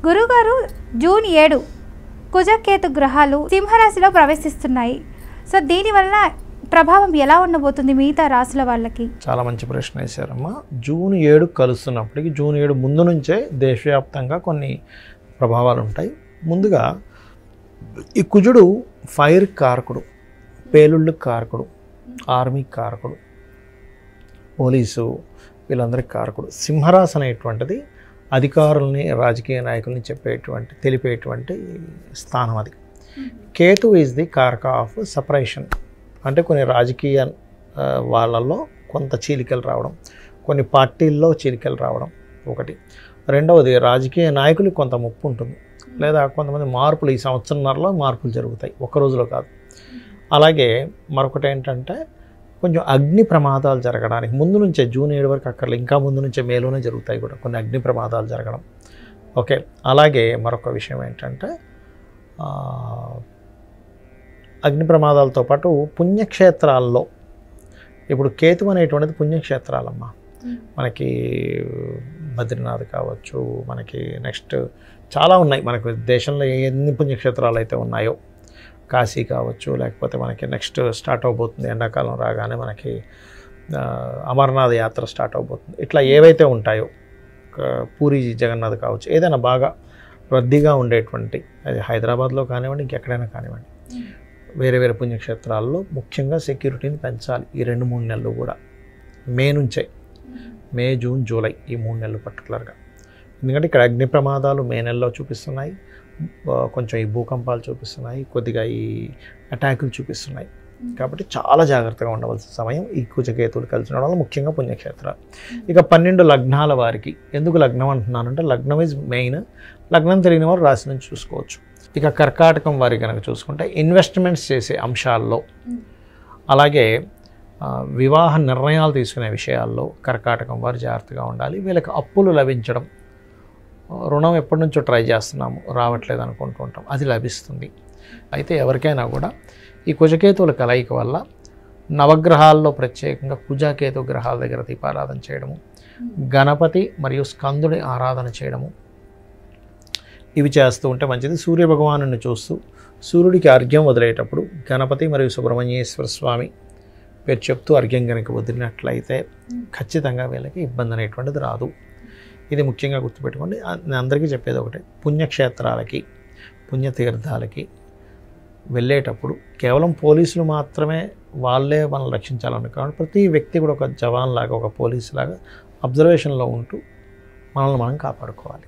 గురుగారు జూన్ 7 కుజకేతు గ్రహాలు సింహరాశిలో ప్రవేశిస్తున్నాయి. సో దీనివల్ల ప్రభావం ఎలా ఉండబోతుంది మిగతా రాశుల వాళ్ళకి? చాలా మంచి ప్రశ్న వేశారమ్మా. జూన్ 7 కలుస్తున్నప్పటికీ జూన్ 7 ముందు నుంచే దేశవ్యాప్తంగా కొన్ని ప్రభావాలు ఉంటాయి. ముందుగా ఈ కుజుడు ఫైర్ కారకుడు, పేలుళ్ళు కారకుడు, ఆర్మీ కారకుడు, పోలీసు, వీళ్ళందరికీ కారకుడు. సింహరాశి అనేటువంటిది అధికారుల్ని, రాజకీయ నాయకుల్ని తెలిపేటువంటి స్థానం అది. కేతు ఈజ్ ది కారక ఆఫ్ సపరేషన్, అంటే కొన్ని రాజకీయ వాళ్ళల్లో కొంత చీలికలు రావడం, కొన్ని పార్టీల్లో చీలికలు రావడం ఒకటి. రెండవది రాజకీయ నాయకులకు కొంత ముప్పు ఉంటుంది, లేదా కొంతమంది మార్పులు, ఈ సంవత్సరంన్నరలో మార్పులు జరుగుతాయి, ఒక్క రోజులో కాదు. అలాగే మరొకటి ఏంటంటే కొంచెం అగ్ని ప్రమాదాలు జరగడానికి ముందు నుంచే, జూన్ 7 వరకు అక్కర్లే, ఇంకా ముందు నుంచే మేలోనే జరుగుతాయి కూడా కొన్ని అగ్ని ప్రమాదాలు జరగడం. ఓకే. అలాగే మరొక విషయం ఏంటంటే అగ్ని ప్రమాదాలతో పాటు పుణ్యక్షేత్రాల్లో, ఇప్పుడు కేతు అనేటువంటిది పుణ్యక్షేత్రాలమ్మా. మనకి బద్రీనాథ్ కావచ్చు, మనకి నెక్స్ట్ చాలా ఉన్నాయి, మనకు దేశంలో ఎన్ని పుణ్యక్షేత్రాలు అయితే ఉన్నాయో, కాశీ కావచ్చు, లేకపోతే మనకి నెక్స్ట్ స్టార్ట్ అవబోతుంది ఎండాకాలం రాగానే మనకి అమర్నాథ్ యాత్ర స్టార్ట్ అవబోతుంది. ఇట్లా ఏవైతే ఉంటాయో, పూరి జగన్నాథ్ కావచ్చు, ఏదైనా బాగా రద్దీగా ఉండేటువంటి, అది హైదరాబాద్లో కానివ్వండి, ఇంకెక్కడైనా కానివ్వండి, వేరే వేరే పుణ్యక్షేత్రాల్లో ముఖ్యంగా సెక్యూరిటీని పెంచాలి ఈ 2-3 నెలలు కూడా. మే నుంచే, మే, జూన్, జూలై, ఈ 3 నెలలు పర్టికులర్గా. ఎందుకంటే ఇక్కడ అగ్ని ప్రమాదాలు మే నెలలో చూపిస్తున్నాయి, కొంచెం ఈ భూకంపాలు చూపిస్తున్నాయి, కొద్దిగా ఈ అటాకులు చూపిస్తున్నాయి. కాబట్టి చాలా జాగ్రత్తగా ఉండవలసిన సమయం ఈ కుజకేతువులు కలిసిన వల్ల, ముఖ్యంగా పుణ్యక్షేత్రాలు. ఇక 12 లగ్నాల వారికి, ఎందుకు లగ్నం అంటున్నానంటే లగ్నం ఈజ్ మెయిన్. లగ్నం తెలియని వారు రాశి నుంచి చూసుకోవచ్చు. ఇక కర్కాటకం వారి కనుక చూసుకుంటే ఇన్వెస్ట్మెంట్స్ చేసే అంశాల్లో, అలాగే వివాహ నిర్ణయాలు తీసుకునే విషయాల్లో కర్కాటకం వారు జాగ్రత్తగా ఉండాలి. వీళ్ళకి అప్పులు లభించడం, రుణం ఎప్పటి నుంచో ట్రై చేస్తున్నాము, రావట్లేదు అనుకుంటూ ఉంటాం, అది లభిస్తుంది. అయితే ఎవరికైనా కూడా ఈ కుజకేతువుల కలయిక వల్ల నవగ్రహాల్లో ప్రత్యేకంగా కుజకేతు గ్రహాల దగ్గర దీపారాధన చేయడము, గణపతి మరియు స్కందుడి ఆరాధన చేయడము, ఇవి చేస్తూ ఉంటే మంచిది. సూర్య భగవాను చూస్తూ సూర్యుడికి అర్ఘ్యం వదిలేటప్పుడు గణపతి మరియు సుబ్రహ్మణ్యేశ్వర స్వామి పేరు చెప్తూ అర్ఘ్యం కనుక వదిలినట్లయితే ఖచ్చితంగా వీళ్ళకి ఇబ్బంది అనేటువంటిది రాదు. ఇది ముఖ్యంగా గుర్తుపెట్టుకోండి. నేను అందరికీ చెప్పేది ఒకటే, పుణ్యక్షేత్రాలకి, పుణ్యతీర్థాలకి వెళ్ళేటప్పుడు కేవలం పోలీసులు మాత్రమే వాళ్ళే మనల్ని రక్షించాలనుకోవాలి. ప్రతి వ్యక్తి కూడా ఒక జవాన్ లాగా, ఒక పోలీసు లాగా అబ్జర్వేషన్లో ఉంటూ మనల్ని మనం కాపాడుకోవాలి.